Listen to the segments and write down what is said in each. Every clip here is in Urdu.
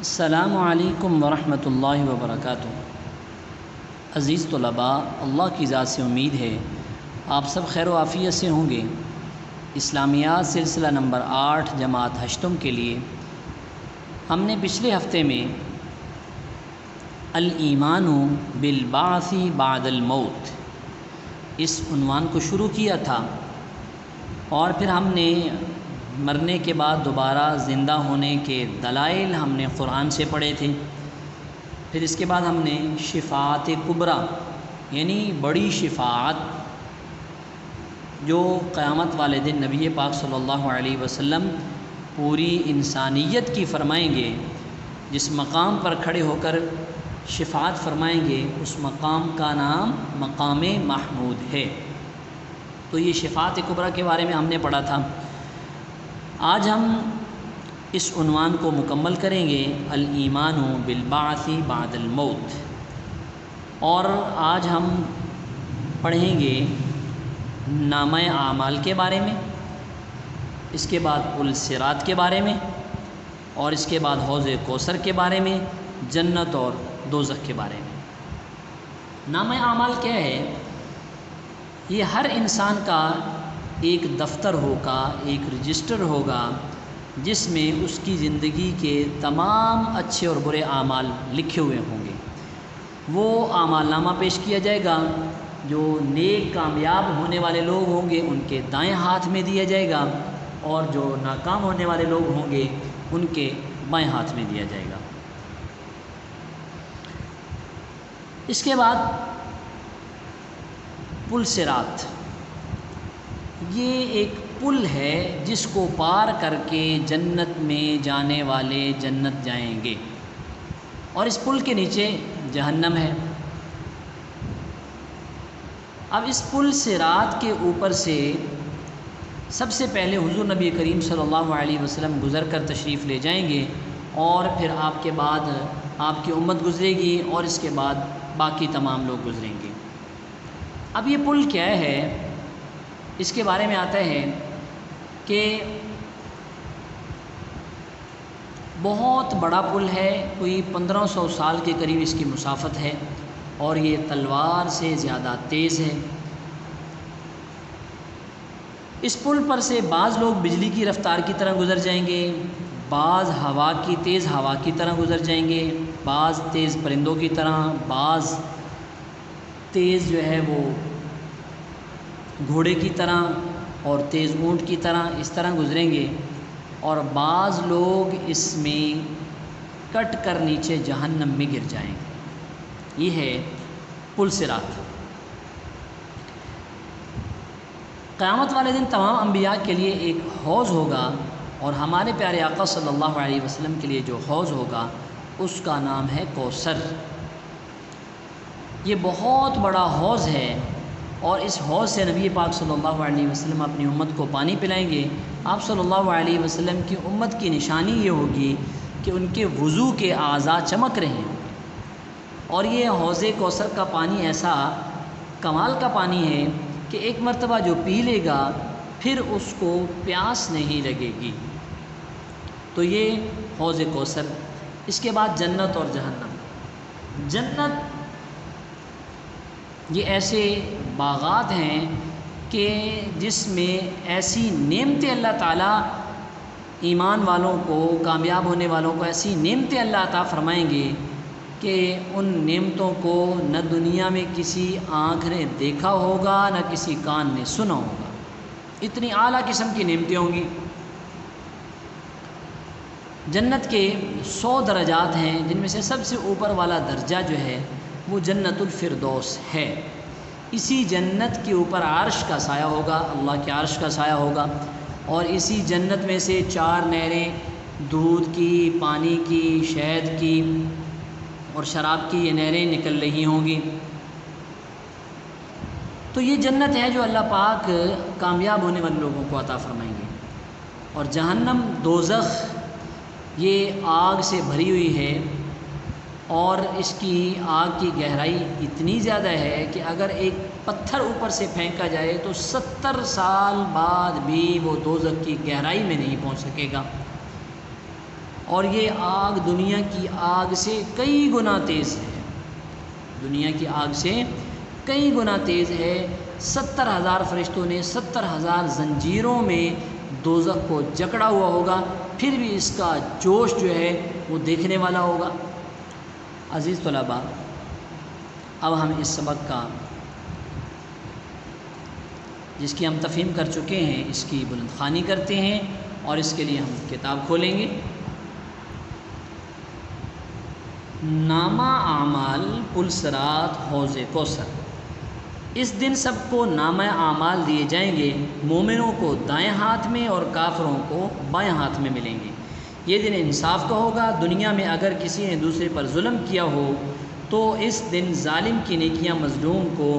السلام علیکم ورحمۃ اللہ وبرکاتہ۔ عزیز طلباء، اللہ کی ذات سے امید ہے آپ سب خیر و عافیت سے ہوں گے۔ اسلامیات سلسلہ نمبر 8 جماعت ہشتم کے لیے ہم نے پچھلے ہفتے میں الایمان بالبعث بعد الموت اس عنوان کو شروع کیا تھا، اور پھر ہم نے مرنے کے بعد دوبارہ زندہ ہونے کے دلائل ہم نے قرآن سے پڑھے تھے۔ پھر اس کے بعد ہم نے شفاعت کبریٰ یعنی بڑی شفاعت جو قیامت والے دن نبی پاک صلی اللہ علیہ وسلم پوری انسانیت کی فرمائیں گے، جس مقام پر کھڑے ہو کر شفاعت فرمائیں گے اس مقام کا نام مقام محمود ہے۔ تو یہ شفاعت کبریٰ کے بارے میں ہم نے پڑھا تھا۔ آج ہم اس عنوان کو مکمل کریں گے، الایمان بالبعث بعد الموت، اور آج ہم پڑھیں گے نامہ اعمال کے بارے میں، اس کے بعد پل صراط کے بارے میں، اور اس کے بعد حوض کوثر کے بارے میں، جنت اور دوزخ کے بارے میں۔ نامہ اعمال کیا ہے؟ یہ ہر انسان کا ایک دفتر ہوگا، ایک رجسٹر ہوگا جس میں اس کی زندگی کے تمام اچھے اور برے اعمال لکھے ہوئے ہوں گے۔ وہ اعمال نامہ پیش کیا جائے گا، جو نیک کامیاب ہونے والے لوگ ہوں گے ان کے دائیں ہاتھ میں دیا جائے گا، اور جو ناکام ہونے والے لوگ ہوں گے ان کے بائیں ہاتھ میں دیا جائے گا۔ اس کے بعد پل صراط، یہ ایک پل ہے جس کو پار کر کے جنت میں جانے والے جنت جائیں گے، اور اس پل کے نیچے جہنم ہے۔ اب اس پل صراط کے اوپر سے سب سے پہلے حضور نبی کریم صلی اللہ علیہ وسلم گزر کر تشریف لے جائیں گے، اور پھر آپ کے بعد آپ کی امت گزرے گی، اور اس کے بعد باقی تمام لوگ گزریں گے۔ اب یہ پل کیا ہے؟ اس کے بارے میں آتا ہے کہ بہت بڑا پل ہے، کوئی 1500 سال کے قریب اس کی مسافت ہے، اور یہ تلوار سے زیادہ تیز ہے۔ اس پل پر سے بعض لوگ بجلی کی رفتار کی طرح گزر جائیں گے، بعض تیز ہوا کی طرح گزر جائیں گے، بعض تیز پرندوں کی طرح، بعض تیز جو ہے وہ گھوڑے کی طرح اور تیز اونٹ کی طرح، اس طرح گزریں گے، اور بعض لوگ اس میں کٹ کر نیچے جہنم میں گر جائیں گے۔ یہ ہے پل صراط۔ قیامت والے دن تمام انبیاء کے لیے ایک حوض ہوگا، اور ہمارے پیارے آقا صلی اللہ علیہ وسلم کے لیے جو حوض ہوگا اس کا نام ہے کوثر۔ یہ بہت بڑا حوض ہے، اور اس حوض سے نبی پاک صلی اللہ علیہ وسلم اپنی امت کو پانی پلائیں گے۔ آپ صلی اللہ علیہ وسلم کی امت کی نشانی یہ ہوگی کہ ان کے وضو کے اعضاء چمک رہے ہیں، اور یہ حوض کوثر کا پانی ایسا کمال کا پانی ہے کہ ایک مرتبہ جو پی لے گا پھر اس کو پیاس نہیں لگے گی۔ تو یہ حوض کوثر۔ اس کے بعد جنت اور جہنم۔ جنت یہ ایسے باغات ہیں کہ جس میں ایسی نعمتیں اللہ تعالیٰ ایمان والوں کو، کامیاب ہونے والوں کو ایسی نعمتیں اللہ عطا فرمائیں گے کہ ان نعمتوں کو نہ دنیا میں کسی آنکھ نے دیکھا ہوگا نہ کسی کان نے سنا ہوگا، اتنی اعلیٰ قسم کی نعمتیں ہوں گی۔ جنت کے 100 درجات ہیں، جن میں سے سب سے اوپر والا درجہ جو ہے وہ جنت الفردوس ہے۔ اسی جنت کے اوپر عرش کا سایہ ہوگا، اللہ کے عرش کا سایہ ہوگا، اور اسی جنت میں سے 4 نہریں دودھ کی، پانی کی، شہد کی اور شراب کی یہ نہریں نکل رہی ہوں گی۔ تو یہ جنت ہے جو اللہ پاک کامیاب ہونے والے لوگوں کو عطا فرمائیں گے۔ اور جہنم، دوزخ، یہ آگ سے بھری ہوئی ہے، اور اس کی آگ کی گہرائی اتنی زیادہ ہے کہ اگر ایک پتھر اوپر سے پھینکا جائے تو 70 سال بعد بھی وہ دوزخ کی گہرائی میں نہیں پہنچ سکے گا۔ اور یہ آگ دنیا کی آگ سے کئی گنا تیز ہے، دنیا کی آگ سے کئی گنا تیز ہے۔ 70,000 فرشتوں نے 70,000 زنجیروں میں دوزخ کو جکڑا ہوا ہوگا، پھر بھی اس کا جوش جو ہے وہ دیکھنے والا ہوگا۔ عزیز طلباء، اب ہم اس سبق کا جس کی ہم تفہیم کر چکے ہیں اس کی بلند خوانی کرتے ہیں، اور اس کے لیے ہم کتاب کھولیں گے۔ نامہ اعمال پل صراط حوض کوثر۔ اس دن سب کو نامہ اعمال دیے جائیں گے، مومنوں کو دائیں ہاتھ میں اور کافروں کو بائیں ہاتھ میں ملیں گے۔ یہ دن انصاف کا ہوگا۔ دنیا میں اگر کسی نے دوسرے پر ظلم کیا ہو تو اس دن ظالم کی نیکیاں مظلوم کو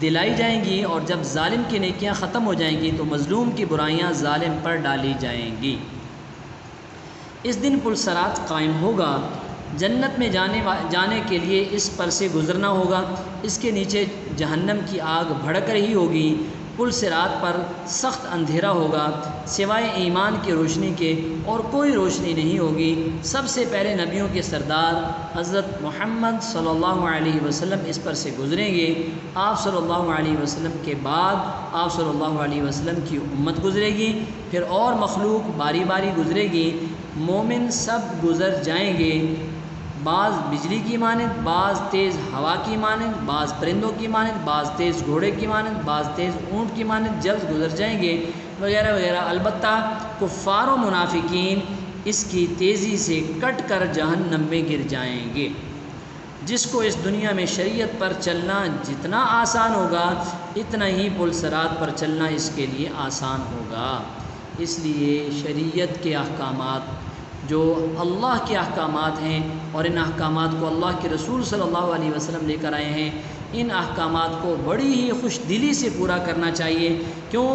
دلائی جائیں گی، اور جب ظالم کی نیکیاں ختم ہو جائیں گی تو مظلوم کی برائیاں ظالم پر ڈالی جائیں گی۔ اس دن پل صراط قائم ہوگا، جنت میں جانے کے لیے اس پر سے گزرنا ہوگا، اس کے نیچے جہنم کی آگ بھڑک رہی ہوگی۔ پل صراط پر سخت اندھیرا ہوگا، سوائے ایمان کی روشنی کے اور کوئی روشنی نہیں ہوگی۔ سب سے پہلے نبیوں کے سردار حضرت محمد صلی اللہ علیہ وسلم اس پر سے گزریں گے۔ آپ صلی اللہ علیہ وسلم کے بعد آپ صلی اللہ علیہ وسلم کی امت گزرے گی، پھر اور مخلوق باری باری گزرے گی۔ مومن سب گزر جائیں گے، بعض بجلی کی مانند، بعض تیز ہوا کی مانند، بعض پرندوں کی مانند، بعض تیز گھوڑے کی مانند، بعض تیز اونٹ کی مانند جلد گزر جائیں گے، وغیرہ وغیرہ۔ البتہ کفار و منافقین اس کی تیزی سے کٹ کر جہنم میں گر جائیں گے۔ جس کو اس دنیا میں شریعت پر چلنا جتنا آسان ہوگا، اتنا ہی پل صراط پر چلنا اس کے لیے آسان ہوگا۔ اس لیے شریعت کے احکامات جو اللہ کے احکامات ہیں، اور ان احکامات کو اللہ کے رسول صلی اللہ علیہ وسلم لے کر آئے ہیں، ان احکامات کو بڑی ہی خوش دلی سے پورا کرنا چاہیے۔ کیوں؟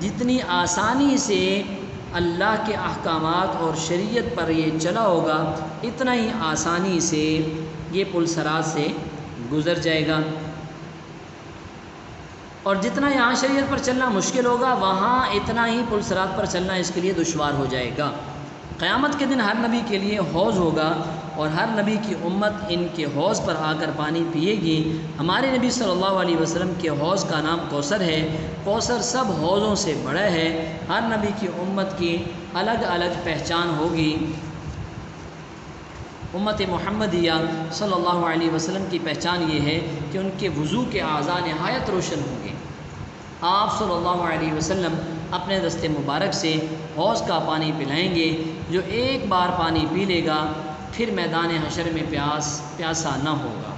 جتنی آسانی سے اللہ کے احکامات اور شریعت پر یہ چلا ہوگا، اتنا ہی آسانی سے یہ پل صراط سے گزر جائے گا، اور جتنا یہاں شریعت پر چلنا مشکل ہوگا، وہاں اتنا ہی پل صراط پر چلنا اس کے لیے دشوار ہو جائے گا۔ قیامت کے دن ہر نبی کے لیے حوض ہوگا، اور ہر نبی کی امت ان کے حوض پر آ کر پانی پیے گی۔ ہمارے نبی صلی اللہ علیہ وسلم کے حوض کا نام کوثر ہے۔ کوثر سب حوضوں سے بڑا ہے۔ ہر نبی کی امت کی الگ الگ پہچان ہوگی۔ امت محمدیہ صلی اللہ علیہ وسلم کی پہچان یہ ہے کہ ان کے وضو کے اعضاء نہایت روشن ہوں گے۔ آپ صلی اللہ علیہ وسلم اپنے دست مبارک سے حوض کا پانی پلائیں گے، جو ایک بار پانی پی لے گا پھر میدان حشر میں پیاسا نہ ہوگا۔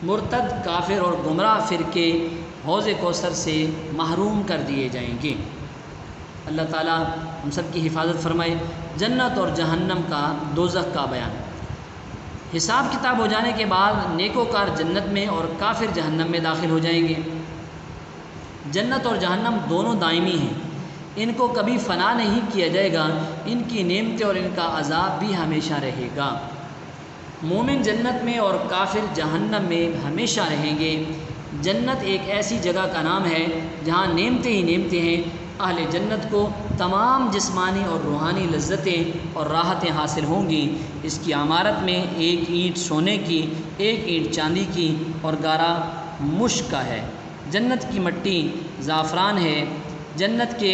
مرتد، کافر اور گمراہ فرقے حوض کوثر سے محروم کر دیے جائیں گے۔ اللہ تعالی ہم سب کی حفاظت فرمائے۔ جنت اور جہنم کا، دوزخ کا بیان۔ حساب کتاب ہو جانے کے بعد نیکوکار جنت میں اور کافر جہنم میں داخل ہو جائیں گے۔ جنت اور جہنم دونوں دائمی ہیں، ان کو کبھی فنا نہیں کیا جائے گا، ان کی نعمتیں اور ان کا عذاب بھی ہمیشہ رہے گا۔ مومن جنت میں اور کافر جہنم میں ہمیشہ رہیں گے۔ جنت ایک ایسی جگہ کا نام ہے جہاں نعمتیں ہی نعمتیں ہیں۔ اہل جنت کو تمام جسمانی اور روحانی لذتیں اور راحتیں حاصل ہوں گی۔ اس کی عمارت میں ایک اینٹ سونے کی، ایک اینٹ چاندی کی اور گارا مشک کا ہے۔ جنت کی مٹی زعفران ہے۔ جنت کے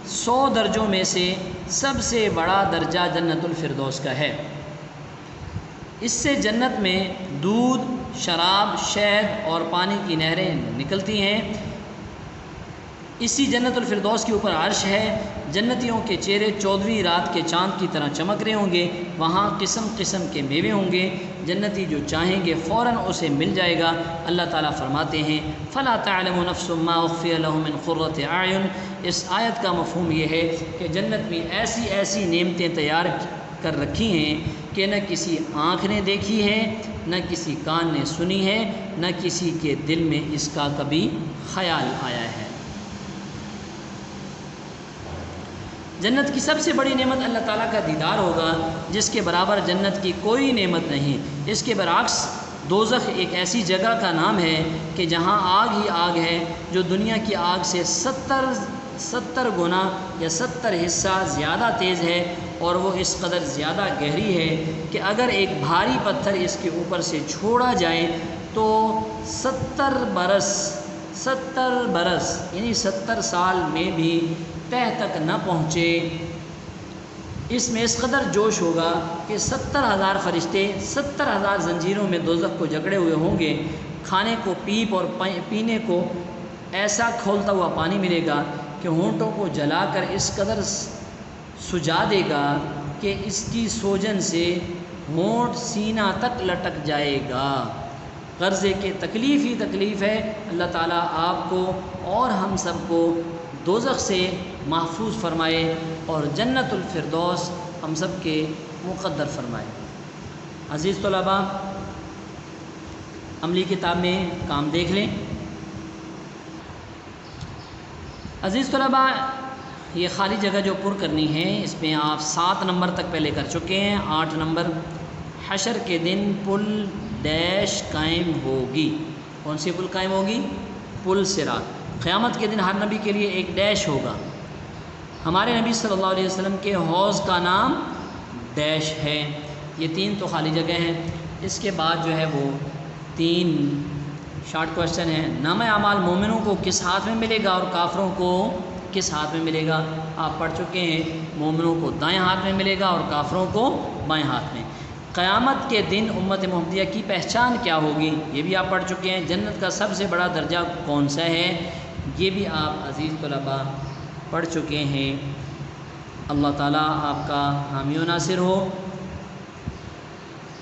100 درجوں میں سے سب سے بڑا درجہ جنت الفردوس کا ہے۔ اس سے جنت میں دودھ، شراب، شہد اور پانی کی نہریں نکلتی ہیں۔ اسی جنت الفردوس کے اوپر عرش ہے۔ جنتیوں کے چہرے 14ویں رات کے چاند کی طرح چمک رہے ہوں گے۔ وہاں قسم قسم کے میوے ہوں گے۔ جنتی جو چاہیں گے فوراً اسے مل جائے گا۔ اللہ تعالیٰ فرماتے ہیں فَلَا تَعْلَمُ نَفْسٌ مَّا أُخْفِيَ لَهُم مِّن قُرَّةِ أَعْيُنٍ۔ اس آیت کا مفہوم یہ ہے کہ جنت میں ایسی ایسی نعمتیں تیار کر رکھی ہیں کہ نہ کسی آنکھ نے دیکھی ہے، نہ کسی کان نے سنی ہے، نہ کسی کے دل میں اس کا کبھی خیال آیا ہے۔ جنت کی سب سے بڑی نعمت اللہ تعالیٰ کا دیدار ہوگا، جس کے برابر جنت کی کوئی نعمت نہیں۔ اس کے برعکس دوزخ ایک ایسی جگہ کا نام ہے کہ جہاں آگ ہی آگ ہے، جو دنیا کی آگ سے 70 گنا یا 70 حصہ زیادہ تیز ہے، اور وہ اس قدر زیادہ گہری ہے کہ اگر ایک بھاری پتھر اس کے اوپر سے چھوڑا جائے تو 70 برس یعنی 70 سال میں بھی تہ تک نہ پہنچے۔ اس میں اس قدر جوش ہوگا کہ 70,000 فرشتے 70,000 زنجیروں میں دوزخ کو جکڑے ہوئے ہوں گے۔ کھانے کو پیپ اور پینے کو ایسا کھولتا ہوا پانی ملے گا کہ ہونٹوں کو جلا کر اس قدر سجا دے گا کہ اس کی سوجن سے ہونٹ سینہ تک لٹک جائے گا۔ غرض ہے کہ تکلیف ہی تکلیف ہے۔ اللہ تعالیٰ آپ کو اور ہم سب کو دوزخ سے محفوظ فرمائے اور جنت الفردوس ہم سب کے مقدر فرمائے۔ عزیز طلباء، عملی کتاب میں کام دیکھ لیں۔ عزیز طلباء، یہ خالی جگہ جو پر کرنی ہے اس میں آپ 7 نمبر تک پہلے کر چکے ہیں۔ 8 نمبر، حشر کے دن پل ڈیش قائم ہوگی۔ کون سی پل قائم ہوگی؟ پل صراط۔ قیامت کے دن ہر نبی کے لیے ایک ڈیش ہوگا۔ ہمارے نبی صلی اللہ علیہ وسلم کے حوض کا نام ڈیش ہے۔ یہ 3 تو خالی جگہ ہیں۔ اس کے بعد جو ہے وہ 3 شارٹ کوشچن ہیں۔ نامہ اعمال مومنوں کو کس ہاتھ میں ملے گا اور کافروں کو کس ہاتھ میں ملے گا؟ آپ پڑھ چکے ہیں، مومنوں کو دائیں ہاتھ میں ملے گا اور کافروں کو بائیں ہاتھ میں۔ قیامت کے دن امت محمدیہ کی پہچان کیا ہوگی؟ یہ بھی آپ پڑھ چکے ہیں۔ جنت کا سب سے بڑا درجہ کون سا ہے؟ یہ بھی آپ عزیز طلباء پڑھ چکے ہیں۔ اللہ تعالیٰ آپ کا حامی و ناصر ہو۔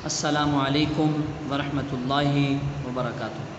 السلام علیکم ورحمۃ اللہ وبرکاتہ۔